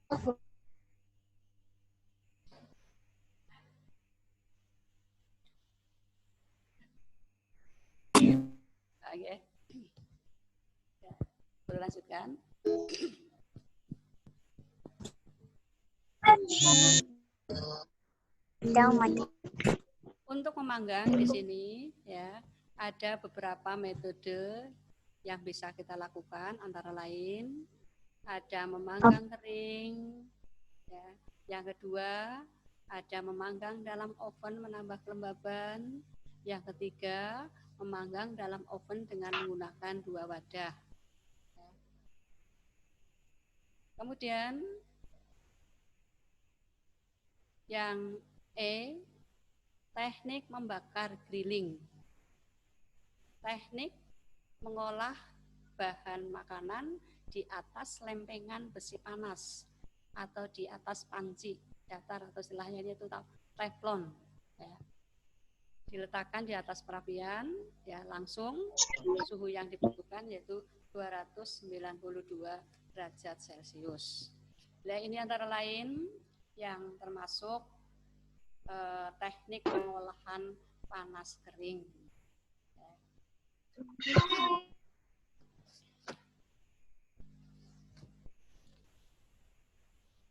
Oke. Boleh lanjutkan. Untuk memanggang di sini ya ada beberapa metode yang bisa kita lakukan, antara lain ada memanggang kering, ya. Yang kedua ada memanggang dalam oven menambah kelembaban. Yang ketiga memanggang dalam oven dengan menggunakan 2 wadah. Ya. Kemudian yang E, teknik membakar grilling. Teknik mengolah bahan makanan di atas lempengan besi panas atau di atas panci datar atau istilahnya itu teflon. Ya. Diletakkan di atas perapian, ya langsung suhu yang dibutuhkan yaitu 292 derajat Celcius. Nah, ini antara lain yang termasuk teknik pengolahan panas kering.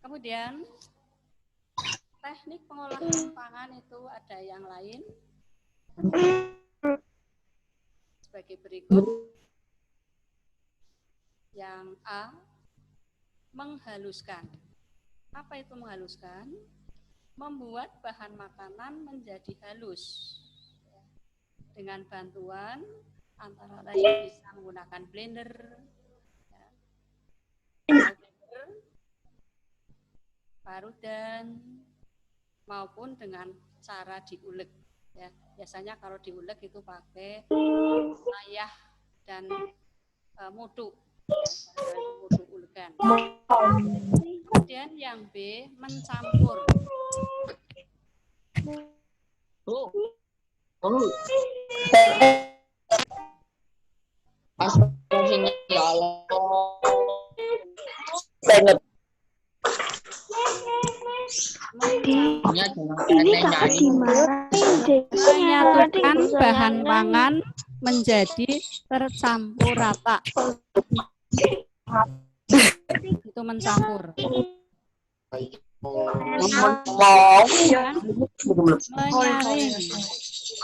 Kemudian teknik pengolahan pangan itu ada yang lain sebagai berikut. Yang A, menghaluskan. Apa itu menghaluskan? Membuat bahan makanan menjadi halus dengan bantuan antara lain bisa menggunakan blender, parudan, maupun dengan cara diulek. Ya, biasanya kalau diulek itu pakai layah dan mudu, ya, mudu ulekan. Kemudian yang B, mencampur. Menyatukan bahan pangan menjadi tercampur rata. Itu mencampur. Menyaring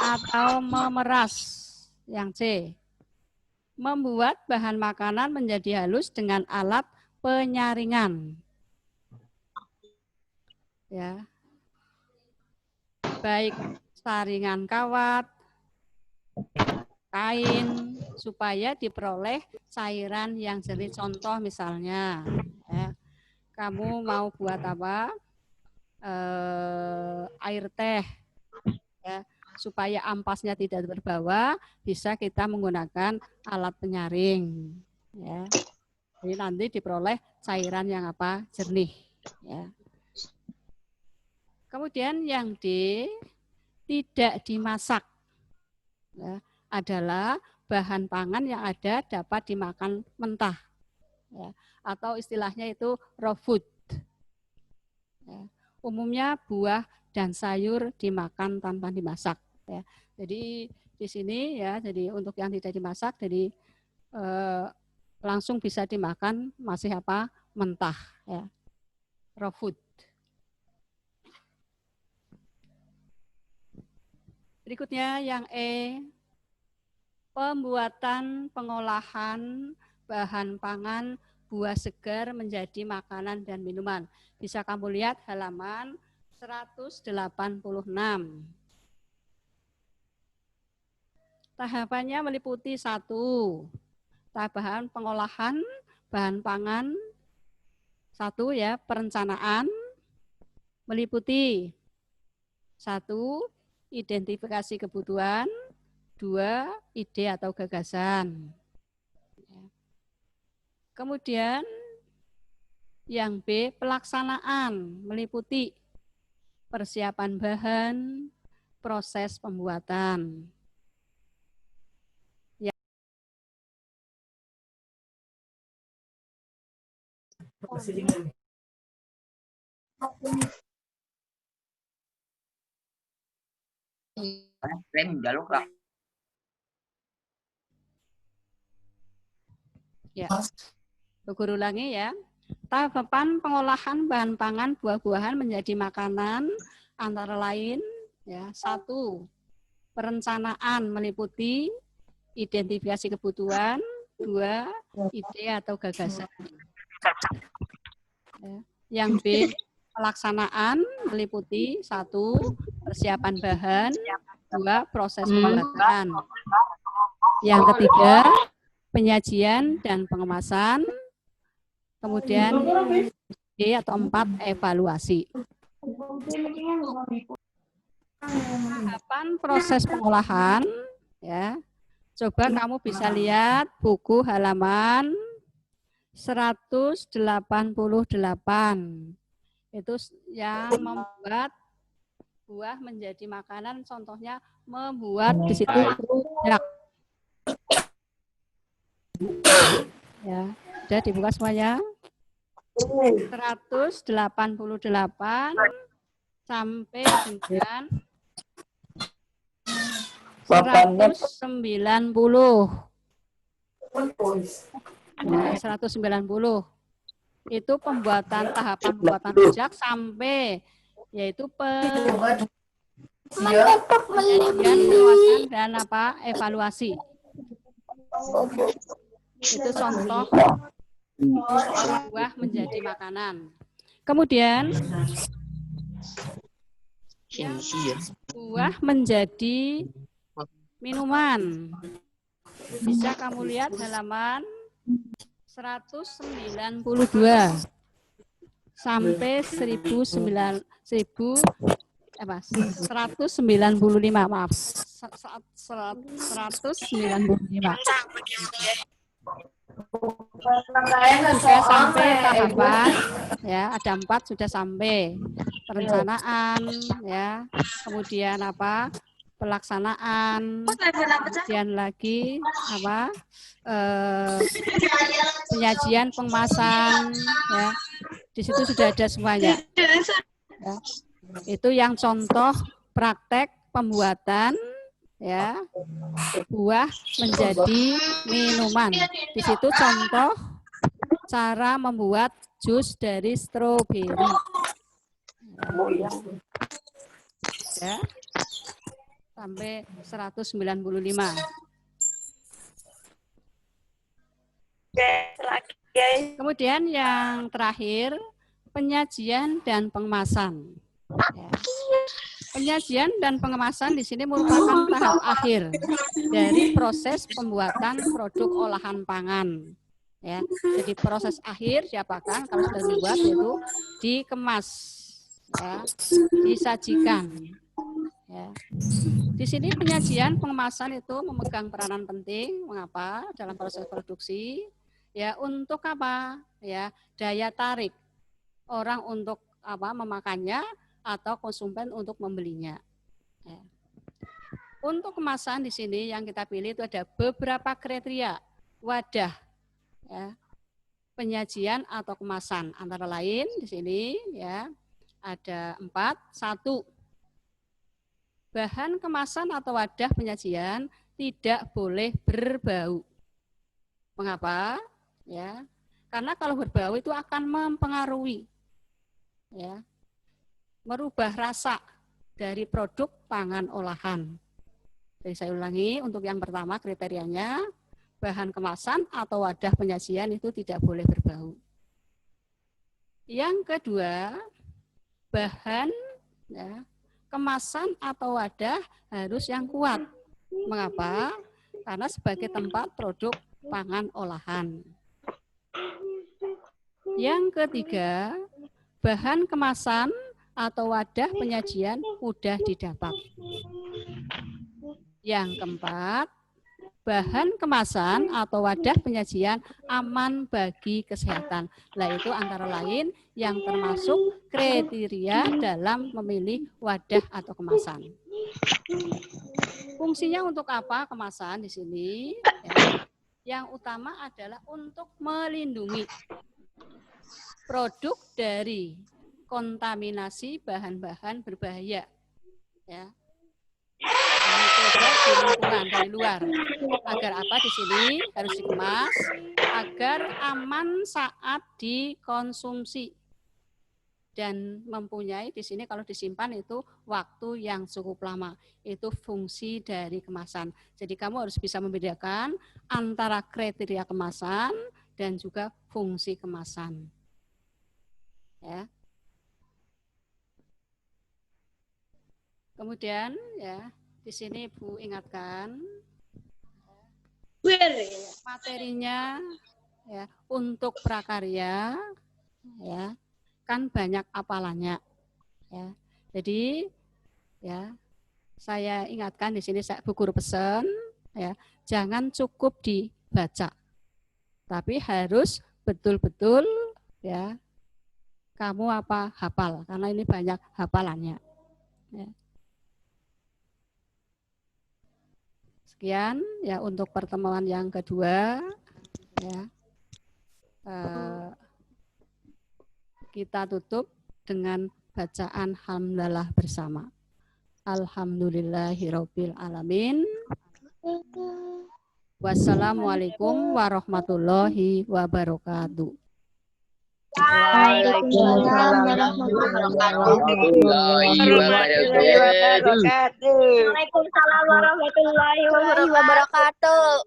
atau memeras. Yang C, membuat bahan makanan menjadi halus dengan alat penyaringan. Ya. Baik saringan kawat, kain, supaya diperoleh cairan yang jernih. Contoh misalnya, ya, kamu mau buat apa? Air teh, ya, supaya ampasnya tidak terbawa, bisa kita menggunakan alat penyaring. Ya. Jadi nanti diperoleh cairan yang apa? Jernih. Ya. Kemudian yang D, tidak dimasak. Ya, adalah bahan pangan yang ada dapat dimakan mentah. Ya, atau istilahnya itu raw food. Ya, umumnya buah dan sayur dimakan tanpa dimasak. Ya. Jadi di sini ya, jadi untuk yang tidak dimasak, jadi langsung bisa dimakan masih apa? Mentah. Ya. Raw food. Berikutnya yang E, pembuatan pengolahan bahan pangan buah segar menjadi makanan dan minuman. Bisa kamu lihat halaman 186. Tahapannya meliputi 1, tahapan pengolahan bahan pangan. 1 ya, perencanaan. Meliputi 1, identifikasi kebutuhan. 2, ide atau gagasan. Kemudian yang B, pelaksanaan, meliputi persiapan bahan, proses pembuatan. Ya, Bu Guru ulangi ya. Tahapan pengolahan bahan pangan buah-buahan menjadi makanan antara lain ya, 1. Perencanaan meliputi identifikasi kebutuhan, 2. Ide atau gagasan. Ya. Yang B, pelaksanaan meliputi 1. Persiapan bahan, 2. Proses pembuatan. Yang ketiga, penyajian dan pengemasan. Kemudian D atau 4, evaluasi. Tahapan proses pengolahan ya. Coba kamu bisa lihat buku halaman 188. Itu yang membuat buah menjadi makanan, contohnya membuat di situ rujak. Ya, sudah dibuka semuanya. 188 sampai dengan 190. Ya, 190. Itu tahapan pembuatan rujak sampai yaitu penyajian, pengawasan dan evaluasi. Itu contoh buah menjadi makanan. Kemudian buah menjadi minuman. Bisa kamu lihat halaman 192 sampai 195, maaf. 195. Sudah sampai tahapan ya, ada 4 sudah sampai. Perencanaan ya, kemudian pelaksanaan, kemudian lagi penyajian, pengemasan ya. Di situ sudah ada semuanya. Ya. Itu yang contoh praktek pembuatan ya buah menjadi minuman. Di situ contoh cara membuat jus dari stroberi. Ya. Sampai 195. Kemudian yang terakhir, penyajian dan pengemasan. Ya. Penyajian dan pengemasan di sini merupakan tahap akhir dari proses pembuatan produk olahan pangan. Ya, jadi proses akhir diapakan kalau sudah dibuat yaitu dikemas, ya, disajikan. Ya. Di sini penyajian pengemasan itu memegang peranan penting. Mengapa? Dalam proses produksi, ya untuk apa? Ya, daya tarik orang untuk memakannya atau konsumen untuk membelinya. Ya. Untuk kemasan di sini yang kita pilih itu ada beberapa kriteria wadah ya, penyajian atau kemasan. Antara lain di sini ya ada 4. 1. Bahan kemasan atau wadah penyajian tidak boleh berbau. Mengapa? Ya, karena kalau berbau itu akan mempengaruhi, ya, merubah rasa dari produk pangan olahan. Jadi saya ulangi, untuk yang pertama kriterianya bahan kemasan atau wadah penyajian itu tidak boleh berbau. Yang kedua, bahan ya, kemasan atau wadah harus yang kuat. Mengapa? Karena sebagai tempat produk pangan olahan. Yang ketiga, bahan kemasan atau wadah penyajian mudah didapat. Yang keempat, bahan kemasan atau wadah penyajian aman bagi kesehatan. Nah, itu antara lain yang termasuk kriteria dalam memilih wadah atau kemasan. Fungsinya untuk apa kemasan di sini? Ya. Yang utama adalah untuk melindungi produk dari kontaminasi bahan-bahan berbahaya. Ya. Mikroba di lingkungan dari luar. Agar apa di sini harus dikemas agar aman saat dikonsumsi dan mempunyai di sini kalau disimpan itu waktu yang cukup lama. Itu fungsi dari kemasan. Jadi kamu harus bisa membedakan antara kriteria kemasan dan juga fungsi kemasan. Ya. Kemudian ya, di sini Bu ingatkan materinya ya untuk prakarya ya kan banyak apalannya ya. Jadi ya saya ingatkan di sini Bu Guru pesan ya, jangan cukup dibaca. Tapi harus betul-betul ya kamu hafal karena ini banyak hafalannya. Ya. Sekian ya untuk pertemuan yang kedua ya. Kita tutup dengan bacaan hamdalah bersama. Alhamdulillahirabbil alamin. Wassalamualaikum warahmatullahi wabarakatuh. Waalaikumsalam warahmatullahi wabarakatuh. Waalaikumsalam warahmatullahi wabarakatuh.